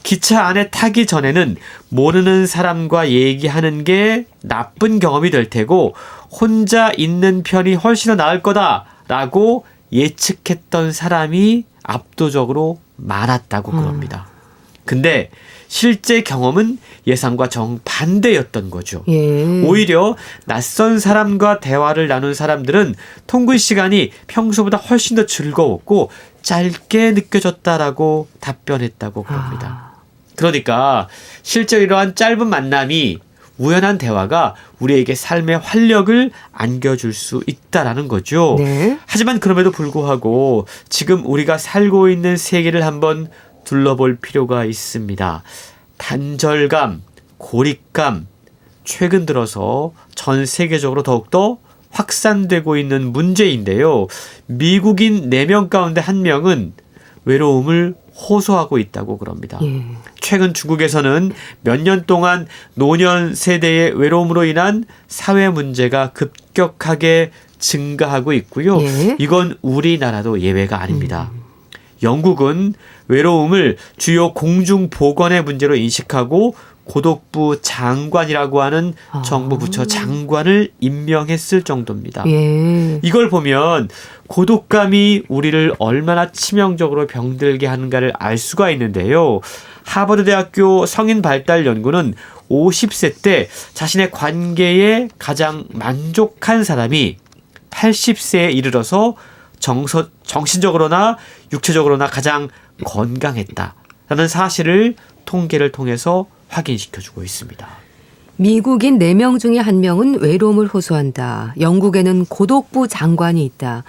기차 안에 타기 전에는 모르는 사람과 얘기하는 게 나쁜 경험이 될 테고 혼자 있는 편이 훨씬 더 나을 거다라고 예측했던 사람이 압도적으로 많았다고 그럽니다. 근데 실제 경험은 예상과 정반대였던 거죠. 오히려 낯선 사람과 대화를 나눈 사람들은 통근 시간이 평소보다 훨씬 더 즐거웠고 짧게 느껴졌다라고 답변했다고 그럽니다. 그러니까 실제 이러한 짧은 만남이 우연한 대화가 우리에게 삶의 활력을 안겨줄 수 있다라는 거죠. 네. 하지만 그럼에도 불구하고 지금 우리가 살고 있는 세계를 한번 둘러볼 필요가 있습니다. 단절감, 고립감, 최근 들어서 전 세계적으로 더욱더 확산되고 있는 문제인데요. 미국인 4명 가운데 1명은 외로움을 호소하고 있다고 그럽니다. 예. 최근 중국에서는 몇 년 동안 노년 세대의 외로움으로 인한 사회 문제가 급격하게 증가하고 있고요. 예. 이건 우리나라도 예외가 아닙니다. 영국은 외로움을 주요 공중보건의 문제로 인식하고 고독부 장관이라고 하는 정부 부처 장관을 임명했을 정도입니다. 예. 이걸 보면 고독감이 우리를 얼마나 치명적으로 병들게 하는가를 알 수가 있는데요. 하버드 대학교 성인 발달 연구는 50세 때 자신의 관계에 가장 만족한 사람이 80세에 이르러서 정신적으로나 육체적으로나 가장 건강했다라는 사실을 통계를 통해서 확인시켜주고 있습니다. 미국인 4명 중에 1명은 외로움을 호소한다. 영국에는 고독부 장관이 있다.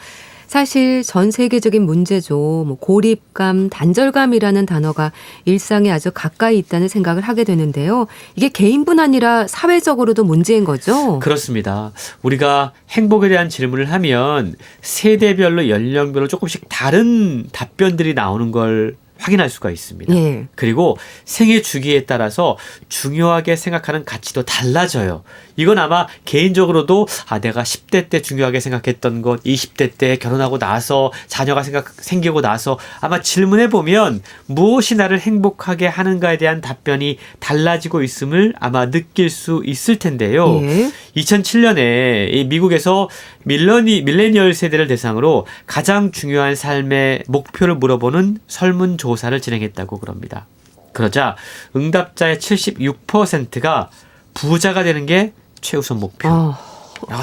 사실 전 세계적인 문제죠. 고립감, 단절감이라는 단어가 일상에 아주 가까이 있다는 생각을 하게 되는데요. 이게 개인뿐 아니라 사회적으로도 문제인 거죠? 그렇습니다. 우리가 행복에 대한 질문을 하면 세대별로 연령별로 조금씩 다른 답변들이 나오는 걸 확인할 수가 있습니다. 예. 그리고 생애 주기에 따라서 중요하게 생각하는 가치도 달라져요. 이건 아마 개인적으로도 내가 10대 때 중요하게 생각했던 것, 20대 때 결혼하고 나서 자녀가 생기고 나서 아마 질문해 보면 무엇이 나를 행복하게 하는가에 대한 답변이 달라지고 있음을 아마 느낄 수 있을 텐데요. 예. 2007년에 이 미국에서 밀레니얼 세대를 대상으로 가장 중요한 삶의 목표를 물어보는 설문조사를 진행했다고 그럽니다. 그러자 응답자의 76%가 부자가 되는 게 최우선 목표라고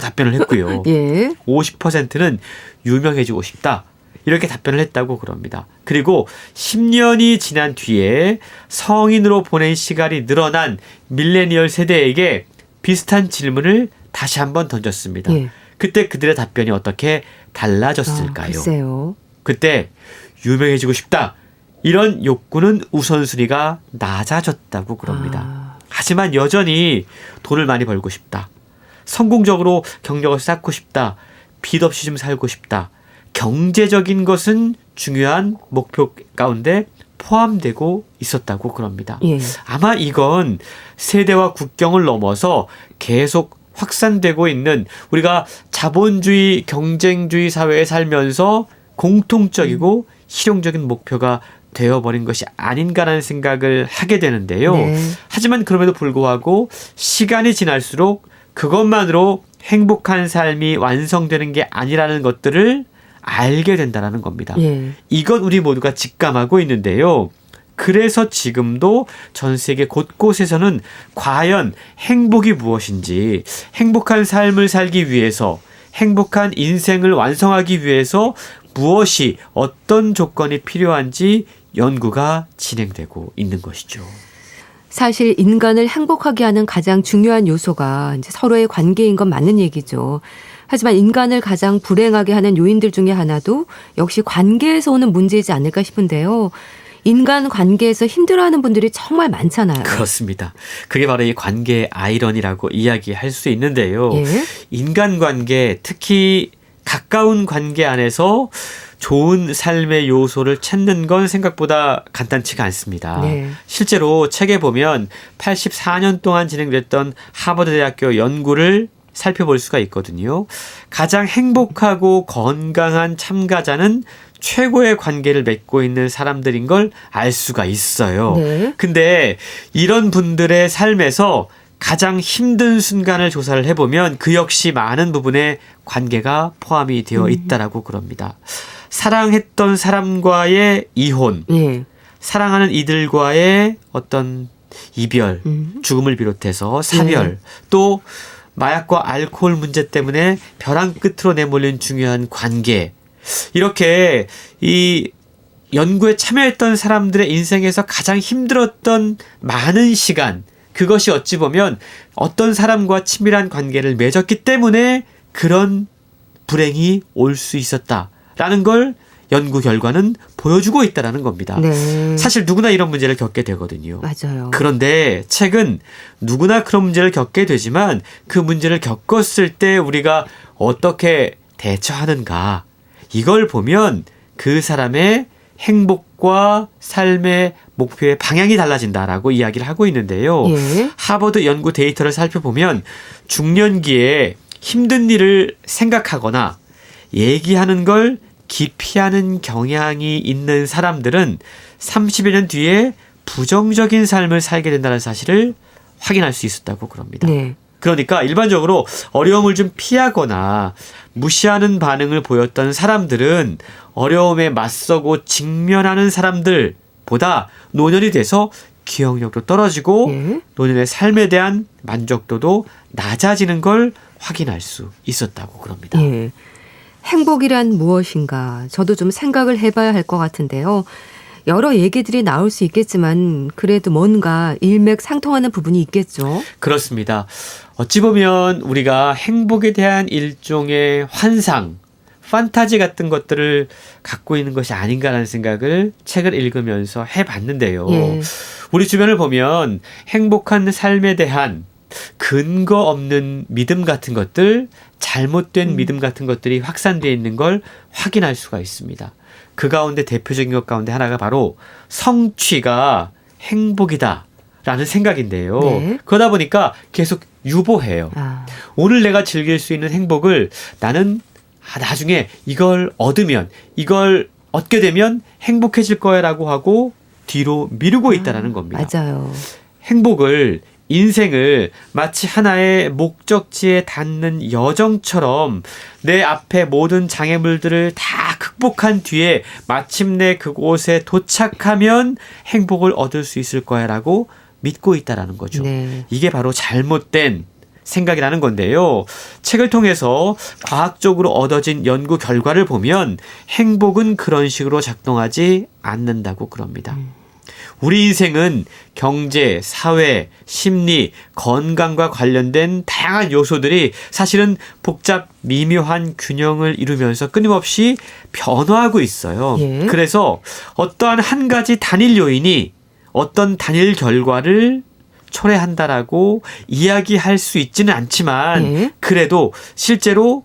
답변을 했고요. 예. 50%는 유명해지고 싶다. 이렇게 답변을 했다고 그럽니다. 그리고 10년이 지난 뒤에 성인으로 보낸 시간이 늘어난 밀레니얼 세대에게 비슷한 질문을 다시 한번 던졌습니다. 예. 그때 그들의 답변이 어떻게 달라졌을까요? 글쎄요. 그때 유명해지고 싶다. 이런 욕구는 우선순위가 낮아졌다고 그럽니다. 하지만 여전히 돈을 많이 벌고 싶다. 성공적으로 경력을 쌓고 싶다. 빚 없이 좀 살고 싶다. 경제적인 것은 중요한 목표 가운데 포함되고 있었다고 그럽니다. 예. 아마 이건 세대와 국경을 넘어서 계속 확산되고 있는 우리가 자본주의, 경쟁주의 사회에 살면서 공통적이고 실용적인 목표가 되어버린 것이 아닌가라는 생각을 하게 되는데요. 네. 하지만 그럼에도 불구하고 시간이 지날수록 그것만으로 행복한 삶이 완성되는 게 아니라는 것들을 알게 된다는 겁니다. 예. 이건 우리 모두가 직감하고 있는데요. 그래서 지금도 전 세계 곳곳에서는 과연 행복이 무엇인지, 행복한 삶을 살기 위해서, 행복한 인생을 완성하기 위해서 무엇이 어떤 조건이 필요한지 연구가 진행되고 있는 것이죠. 사실 인간을 행복하게 하는 가장 중요한 요소가 이제 서로의 관계인 건 맞는 얘기죠. 하지만 인간을 가장 불행하게 하는 요인들 중에 하나도 역시 관계에서 오는 문제이지 않을까 싶은데요. 인간 관계에서 힘들어하는 분들이 정말 많잖아요. 그렇습니다. 그게 바로 이 관계의 아이러니라고 이야기할 수 있는데요. 예. 인간관계, 특히 가까운 관계 안에서 좋은 삶의 요소를 찾는 건 생각보다 간단치가 않습니다. 네. 실제로 책에 보면 84년 동안 진행됐던 하버드 대학교 연구를 살펴볼 수가 있거든요. 가장 행복하고 건강한 참가자는 최고의 관계를 맺고 있는 사람들인 걸 알 수가 있어요. 네. 근데 이런 분들의 삶에서 가장 힘든 순간을 조사를 해보면 그 역시 많은 부분에 관계가 포함이 되어 있다라고 그럽니다. 사랑했던 사람과의 이혼, 예. 사랑하는 이들과의 어떤 이별, 죽음을 비롯해서 사별, 네. 또 마약과 알코올 문제 때문에 벼랑 끝으로 내몰린 중요한 관계. 이렇게 이 연구에 참여했던 사람들의 인생에서 가장 힘들었던 많은 시간, 그것이 어찌 보면 어떤 사람과 친밀한 관계를 맺었기 때문에 그런 불행이 올 수 있었다라는 걸 연구 결과는 보여주고 있다라는 겁니다. 네. 사실 누구나 이런 문제를 겪게 되거든요. 맞아요. 그런데 책은 누구나 그런 문제를 겪게 되지만 그 문제를 겪었을 때 우리가 어떻게 대처하는가 이걸 보면 그 사람의 행복과 삶의 목표의 방향이 달라진다라고 이야기를 하고 있는데요. 예. 하버드 연구 데이터를 살펴보면 중년기에 힘든 일을 생각하거나 얘기하는 걸 기피하는 경향이 있는 사람들은 30여 년 뒤에 부정적인 삶을 살게 된다는 사실을 확인할 수 있었다고 그럽니다. 네. 그러니까 일반적으로 어려움을 좀 피하거나 무시하는 반응을 보였던 사람들은 어려움에 맞서고 직면하는 사람들보다 노년이 돼서 기억력도 떨어지고 예. 노년의 삶에 대한 만족도도 낮아지는 걸 확인할 수 있었다고 그럽니다. 예. 행복이란 무엇인가 저도 좀 생각을 해봐야 할 것 같은데요. 여러 얘기들이 나올 수 있겠지만 그래도 뭔가 일맥상통하는 부분이 있겠죠. 그렇습니다. 어찌 보면 우리가 행복에 대한 일종의 환상, 판타지 같은 것들을 갖고 있는 것이 아닌가라는 생각을 책을 읽으면서 해봤는데요. 예. 우리 주변을 보면 행복한 삶에 대한 근거 없는 믿음 같은 것들, 잘못된 믿음 같은 것들이 확산되어 있는 걸 확인할 수가 있습니다. 그 가운데 대표적인 것 가운데 하나가 바로 성취가 행복이다라는 생각인데요. 네. 그러다 보니까 계속 유보해요. 아, 오늘 내가 즐길 수 있는 행복을 나는 나중에 이걸 얻으면 이걸 얻게 되면 행복해질 거야라고 하고 뒤로 미루고 있다라는 겁니다. 맞아요. 행복을 인생을 마치 하나의 목적지에 닿는 여정처럼 내 앞에 모든 장애물들을 다 극복한 뒤에 마침내 그곳에 도착하면 행복을 얻을 수 있을 거야라고 믿고 있다라는 거죠. 네. 이게 바로 잘못된 생각이라는 건데요. 책을 통해서 과학적으로 얻어진 연구 결과를 보면 행복은 그런 식으로 작동하지 않는다고 그럽니다. 우리 인생은 경제, 사회, 심리, 건강과 관련된 다양한 요소들이 사실은 복잡 미묘한 균형을 이루면서 끊임없이 변화하고 있어요. 예. 그래서 어떠한 한 가지 단일 요인이 어떤 단일 결과를 초래한다라고 이야기할 수 있지는 않지만 예. 그래도 실제로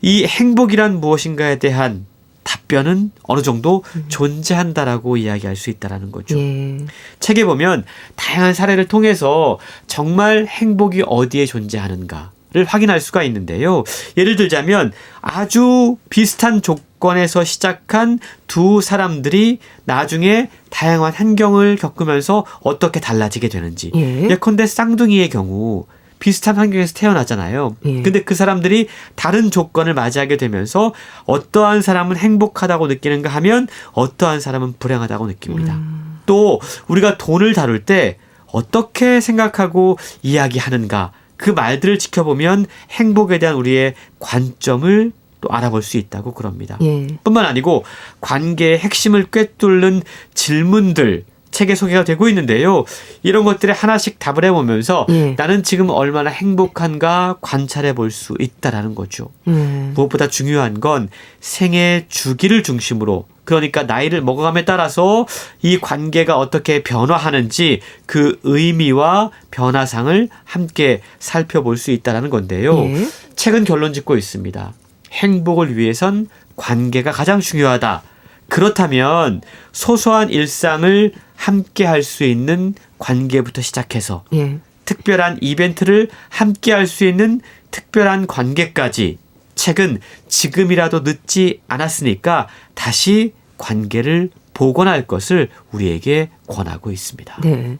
이 행복이란 무엇인가에 대한 답변은 어느 정도 존재한다라고 이야기할 수 있다라는 거죠. 예. 책에 보면 다양한 사례를 통해서 정말 행복이 어디에 존재하는가를 확인할 수가 있는데요. 예를 들자면 아주 비슷한 조건에서 시작한 두 사람들이 나중에 다양한 환경을 겪으면서 어떻게 달라지게 되는지. 예. 예컨대 쌍둥이의 경우 비슷한 환경에서 태어나잖아요. 예. 근데 그 사람들이 다른 조건을 맞이하게 되면서 어떠한 사람은 행복하다고 느끼는가 하면 어떠한 사람은 불행하다고 느낍니다. 또 우리가 돈을 다룰 때 어떻게 생각하고 이야기하는가 그 말들을 지켜보면 행복에 대한 우리의 관점을 또 알아볼 수 있다고 그럽니다. 예. 뿐만 아니고 관계의 핵심을 꿰뚫는 질문들 책에 소개가 되고 있는데요. 이런 것들에 하나씩 답을 해보면서 예. 나는 지금 얼마나 행복한가 관찰해 볼 수 있다라는 거죠. 무엇보다 중요한 건 생애 주기를 중심으로 그러니까 나이를 먹어감에 따라서 이 관계가 어떻게 변화하는지 그 의미와 변화상을 함께 살펴볼 수 있다는 건데요. 예. 책은 결론 짓고 있습니다. 행복을 위해선 관계가 가장 중요하다. 그렇다면 소소한 일상을 함께 할 수 있는 관계부터 시작해서 예. 특별한 이벤트를 함께 할 수 있는 특별한 관계까지 책은 지금이라도 늦지 않았으니까 다시 관계를 복원할 것을 우리에게 권하고 있습니다. 네.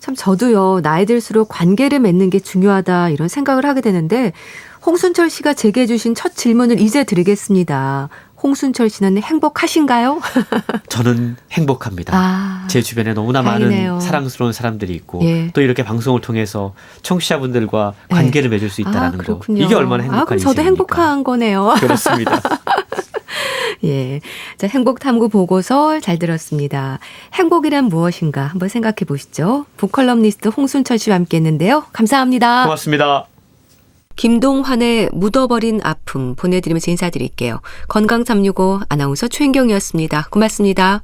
참 저도요. 나이 들수록 관계를 맺는 게 중요하다 이런 생각을 하게 되는데 홍순철 씨가 제게 주신 첫 질문을 이제 드리겠습니다. 홍순철 씨는 행복하신가요? 저는 행복합니다. 아, 제 주변에 너무나 다행이네요. 많은 사랑스러운 사람들이 있고 예. 또 이렇게 방송을 통해서 청취자분들과 관계를 맺을 수 있다는 거. 그렇군요. 이게 얼마나 행복한 그럼 저도 인생입니까? 행복한 거네요. 그렇습니다. 예. 자, 행복 탐구 보고서 잘 들었습니다. 행복이란 무엇인가 한번 생각해 보시죠. 북컬럼니스트 홍순철 씨와 함께 했는데요. 감사합니다. 고맙습니다. 김동환의 묻어버린 아픔 보내드리면서 인사드릴게요. 건강365 아나운서 최인경이었습니다. 고맙습니다.